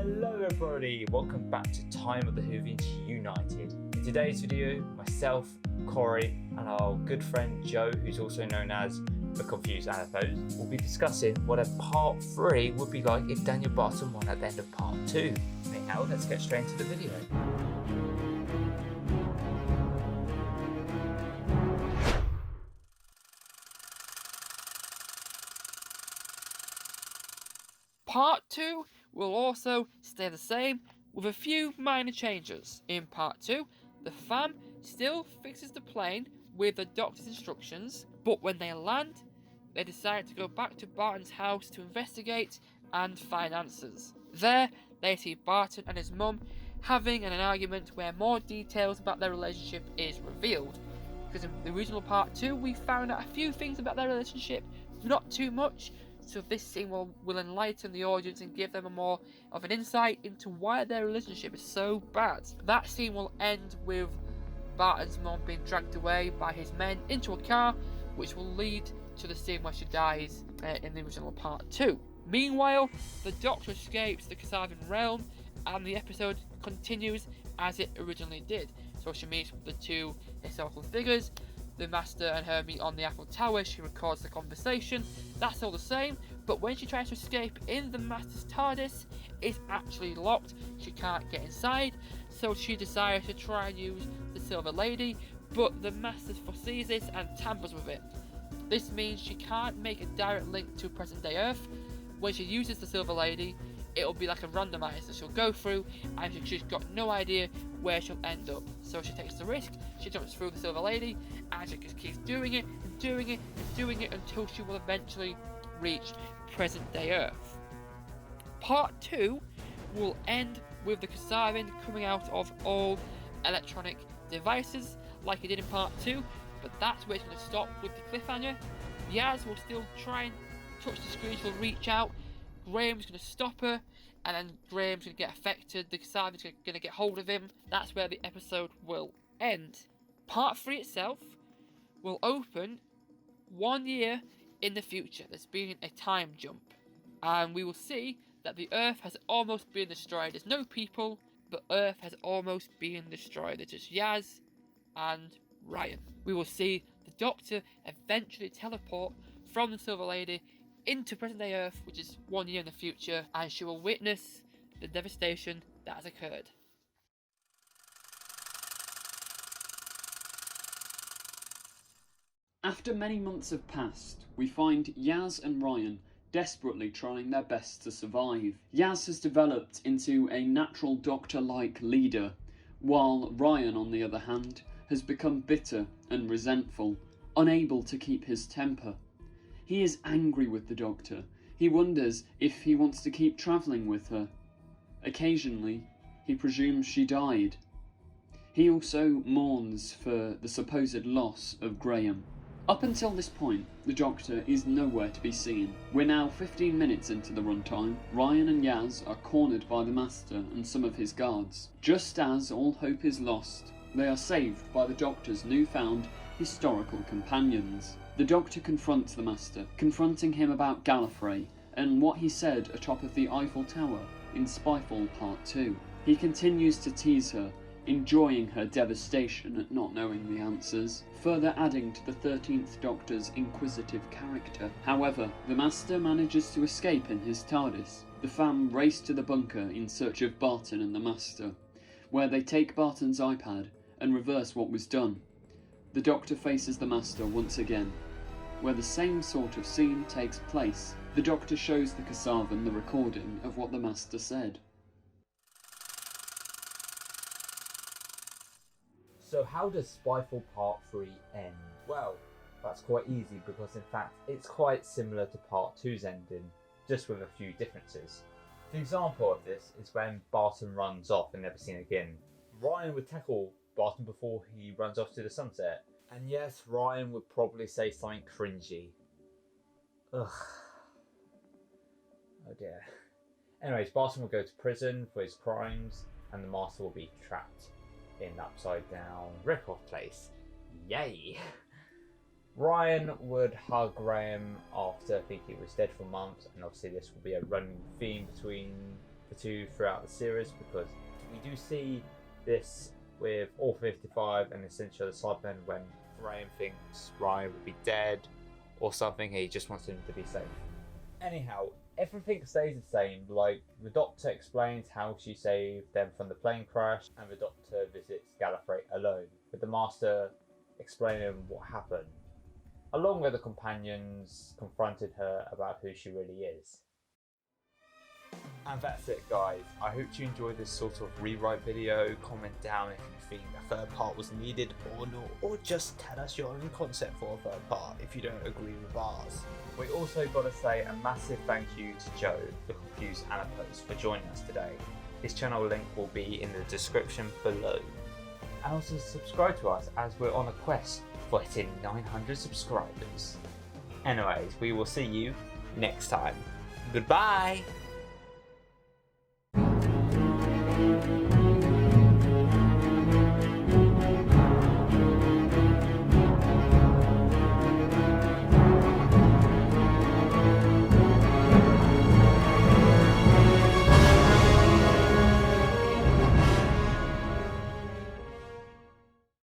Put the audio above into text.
Hello everybody, welcome back to Time of the Whovians United. In today's video, myself, Corey, and our good friend Joe, who's also known as the Confused Adipose, will be discussing what a part 3 would be like if Daniel Barton won at the end of part 2. Anyhow, let's get straight into the video. Part 2 will also stay the same with a few minor changes. In Part 2, the fam still fixes the plane with the doctor's instructions, but when they land, they decide to go back to Barton's house to investigate and find answers. There, they see Barton and his mum having an argument where more details about their relationship is revealed. Because in the original Part 2, we found out a few things about their relationship, not too much. So this scene will enlighten the audience and give them a more of an insight into why their relationship is so bad. That scene will end with Barton's mom being dragged away by his men into a car, which will lead to the scene where she dies in the original Part 2. Meanwhile, the Doctor escapes the Kasabian realm and the episode continues as it originally did. So she meets with the two historical figures. The Master and her meet on the Eiffel Tower. She records the conversation. That's all the same, but when she tries to escape in the Master's TARDIS, it's actually locked. She can't get inside, so she decides to try and use the Silver Lady, but the Master foresees this and tampers with it. This means she can't make a direct link to present-day Earth. When she uses the Silver Lady, it'll be like a randomizer. She'll go through and she's got no idea where she'll end up. So she takes the risk, she jumps through the Silver Lady, and she just keeps doing it and doing it and doing it until she will eventually reach present day Earth. Part 2 will end with the Kasabian coming out of all electronic devices like he did in Part 2, but that's where it's going to stop with the cliffhanger. Yaz will still try and touch the screen, she'll reach out, Graham's going to stop her, and then Graham's going to get affected, the Kasabian's going to get hold of him. That's where the episode will end. Part 3 itself will open 1 year in the future. There's been a time jump, and we will see that the Earth has almost been destroyed. There's no people, but Earth has almost been destroyed. There's just Yaz and Ryan. We will see the Doctor eventually teleport from the Silver Lady into present-day Earth, which is 1 year in the future, and she will witness the devastation that has occurred. After many months have passed, we find Yaz and Ryan desperately trying their best to survive. Yaz has developed into a natural Doctor-like leader, while Ryan, on the other hand, has become bitter and resentful, unable to keep his temper. He is angry with the Doctor. He wonders if he wants to keep travelling with her. Occasionally, he presumes she died. He also mourns for the supposed loss of Graham. Up until this point, the Doctor is nowhere to be seen. We're now 15 minutes into the runtime. Ryan and Yaz are cornered by the Master and some of his guards. Just as all hope is lost, they are saved by the Doctor's newfound historical companions. The Doctor confronts the Master, confronting him about Gallifrey and what he said atop of the Eiffel Tower in Spyfall Part 2. He continues to tease her, enjoying her devastation at not knowing the answers, further adding to the 13th Doctor's inquisitive character. However, the Master manages to escape in his TARDIS. The fam race to the bunker in search of Barton and the Master, where they take Barton's iPad and reverse what was done. The Doctor faces the Master once again, where the same sort of scene takes place. The Doctor shows the Kasabian the recording of what the Master said. So how does Spyfall Part 3 end? Well, that's quite easy because in fact it's quite similar to Part 2's ending, just with a few differences. An example of this is when Barton runs off and never seen again. Ryan would tackle Barton before he runs off to the sunset. And yes, Ryan would probably say something cringy. Ugh. Oh dear. Anyways, Barton will go to prison for his crimes and the Master will be trapped in an upside down rip-off place. Yay! Ryan would hug Graham after thinking he was dead for months, and obviously this will be a running theme between the two throughout the series, because we do see this with all 55 and essentially the Cybermen when Ryan thinks Ryan will be dead or something, he just wants him to be safe. Anyhow, everything stays the same, like the Doctor explains how she saved them from the plane crash, and the Doctor visits Gallifrey alone, with the Master explaining what happened, along with the companions confronted her about who she really is. And that's it, guys. I hope you enjoyed this sort of rewrite video. Comment down if you think a third part was needed or not, or just tell us your own concept for a third part if you don't agree with ours. We also got to say a massive thank you to Joe, the confused Adipose, for joining us today. His channel link will be in the description below. And also subscribe to us, as we're on a quest for hitting 900 subscribers. Anyways, we will see you next time. Goodbye!